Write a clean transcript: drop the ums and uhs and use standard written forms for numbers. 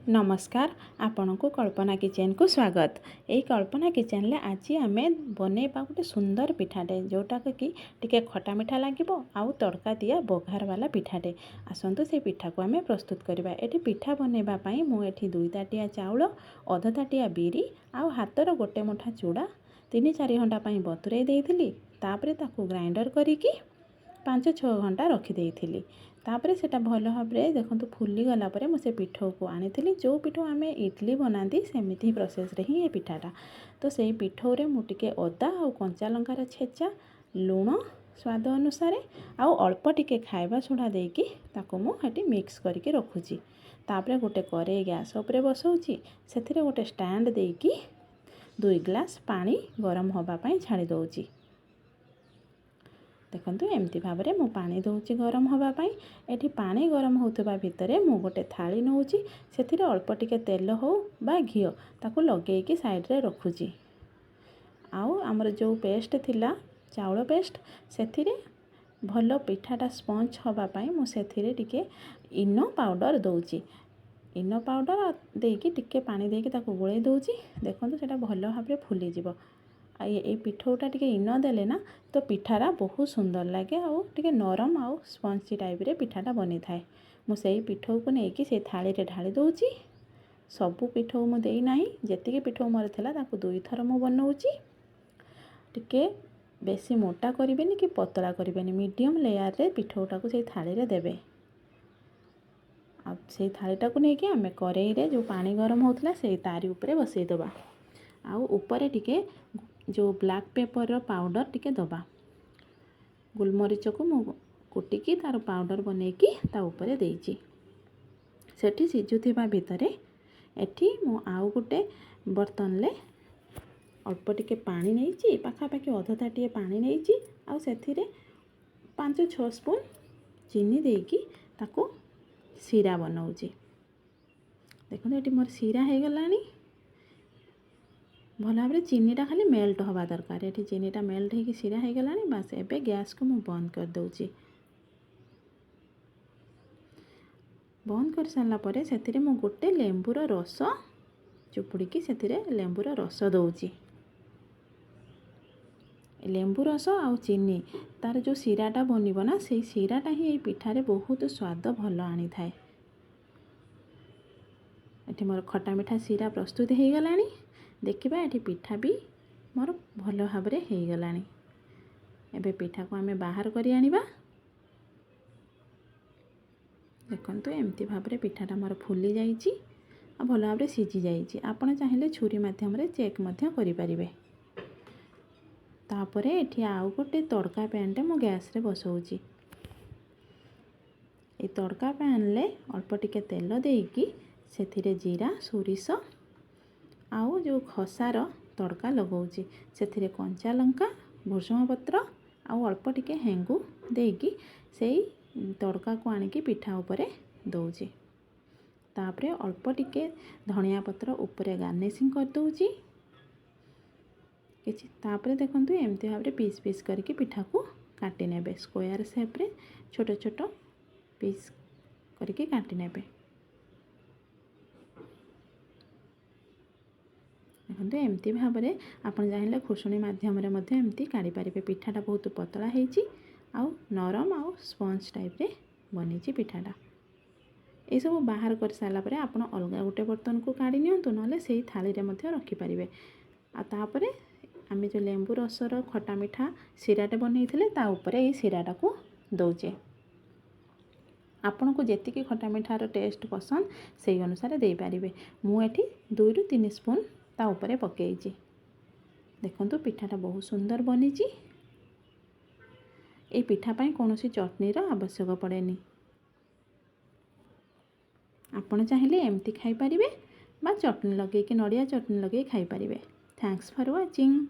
नमस्कार आपण को कल्पना किचन को स्वागत। यही कल्पना किचन आज आम बनइबा गोटे सुंदर पिठाटे जोटा कि टिके खटा मिठा लगे आउ तड़का दिया बघार वाला पिठाटे। आसतु से पिठा को आम प्रस्तुत करवा। ये पिठा बनइबापी मुझे 2 ताटिया चाउल, अध ताटिया बिरी आउ हाथर गोटे मुठा चूड़ा 3-4 घंटा बतुरई देइथिली। तापरे ताकू ग्राइंडर करिकी 5-6 घंटा रखिदेइथिली। तापरे सेटा भल भाव देखो फुली गला परे मुझे पिठो को आनी जो पिठो आम इडली बनाती सेमती ही प्रोसेस रे ही ये पिठाटा। तो से पिठो रे मु टिके अदा और कंचा लंकार छेचा, लुण स्वाद अनुसार आउ अल्प टिके खाइबा सोडा देकी ताको मु हटी मिक्स करके रखुची। तापरे गोटे कड़ाई गैस उपरे बसौची। सेथिरे गोटे स्टैंड देकी 2 ग्लास पानी गरम होबा पई छाड़ी दउची। देखंतु एमती भाव में मु पानी दउची गरम होबापी। एठी पानी गरम होतबा भितरे मु गोटे थाली नउची। सेथिरे अल्प टिके तेल हो बा घिओ ताकू लगेकी साइड रे रखुची। आउ हमर जो पेस्ट थिला चाउल पेस्ट सेथिरे भल पिठाटा स्पंज होबापी मु सेथिरे टिके इनो पाउडर दउची। इनो पाउडर देकी टिके पानी देकी ताकू गोळेई दउची। देखंतु सेटा भल भाव फुली जिवो। ये पिठौटा टिके इनो देले ना तो पिठारा बहुत सुंदर लगे आउ टिके नरम आउ स्पंजी टाइप रे पिठाटा बनी थाए। मु सेई पिठौ को नेकी से थाली रे ढाली दउची। सबु पिठौ मु देई नाही, जेतिके पिठौ मोर थिला ताकू 2 थर मु बनौची। टिके बेसी मोटा करिवेनी कि पतला करिवेनी, मीडियम लेयर रे पिठौटा को सेई थाली रे देबे। आ सेई थालीटा को नेकी आमे करेई रे जो पानी गरम होतला सेई तारी ऊपर बसई दबा। आउ ऊपर टिके जो ब्लैक पेपर रो पाउडर टिके दबा। गोलमरीच को मु कुटिकी तार पाउडर बनेकी ता ऊपर देइची। सेठी सिझुथिबा भितरे एठी मु आउ गोटे बर्तन ले अल्प टिके पानी नेइची, पाखापाखि अध ताटिए पानी नेइची। आउ सेथिरे 5-6 स्पून चीनी देकी ताको सीरा बनौची। देखो एठी मोर सीरा हे गलानी। भल भाव चीनीटा खाली मेल्ट हवा दरकार। ये चीनीटा मेल्ट होगी सीरा हो गलानी। बास एबे गैस को मु बंद कर दउची। बंद कर सारला परे सेथिरे मु गोटे लेंबूर रस चुपुड़ी सेथिरे लेंबूर रस दउची। लेंबू रस आउ चीनी तार जो सीराटा बनिबो ना से सीराटा ही ये पिठारे बहुत स्वाद भल आनी थाए। एठी मोर खटा मिठा सीरा प्रस्तुत हो गलानी। देखिबा एठी पिठा भी मोर भल भाव में हो गलानी। एबे पिठा को आमे बाहर करी आनिबा। देखंतु एमती भाव में पिठाटा मोर फुली जाइची आ भल भाव में सिझी जाइची। आपण चाहिले छुरी माध्यम रे चेक मध्य करि परिबे। तापरे एठी आउ गोटे तड़का पैन टे मु गैस रे बसौची। ए तड़का पैन ले अल्प टिके तेल देकी सेथिरे जीरा, सोरिष आउ जो खसार तड़का लगौची। सेथिरे कंचा लंका, भुसुंग पत्र आउ अल्प टिके हेंगु देकी सेई तड़का को आनिकी पिठा उपरे दउची। तापरे अल्प टिके धनिया पत्र उपरे गार्निशिंग कर दउची किछि। तापरे देखंतु एमती भाव रे पीस पीस करके पिठा को काटी नेबे। स्क्वायर शेप रे छोट छोट पीस करके काटी नेबे। देखो एमती भाव में आपन चाहिए खुशुणी मध्यम एमती काढ़ी पारे। पिठाटा बहुत पतला होइची आउ नरम आउ स्पंज टाइप रे बनीची पिठाटा। ये सब बाहर कर सारा परे आपन अलगा गोटे बर्तन को काढ़ी नियंतु, नले सेही थाली रे मध्य रखि पारिबे। आ तापरे आमे जो लेंबू रसर खटा मिठा सीराटे बनैथिले ता ऊपरे ये सीराटा को दउचे। आपन को जेतिकी खटा मिठार टेस्ट पसंद से अनुसार दे पारिबे। मु एठी 2-3 स्पून ता ऊपरे पकेइची। देखंतु पिठाटा बहुत सुंदर बनीची। ए पिठा पाई कोनोसी चटनी रो आवश्यक पड़ेनी। आपण चाहिले एमती खाई पारिबे बा चटनी लगे कि नड़िया चटनी लगे खाई पारिबे। Thanks for watching.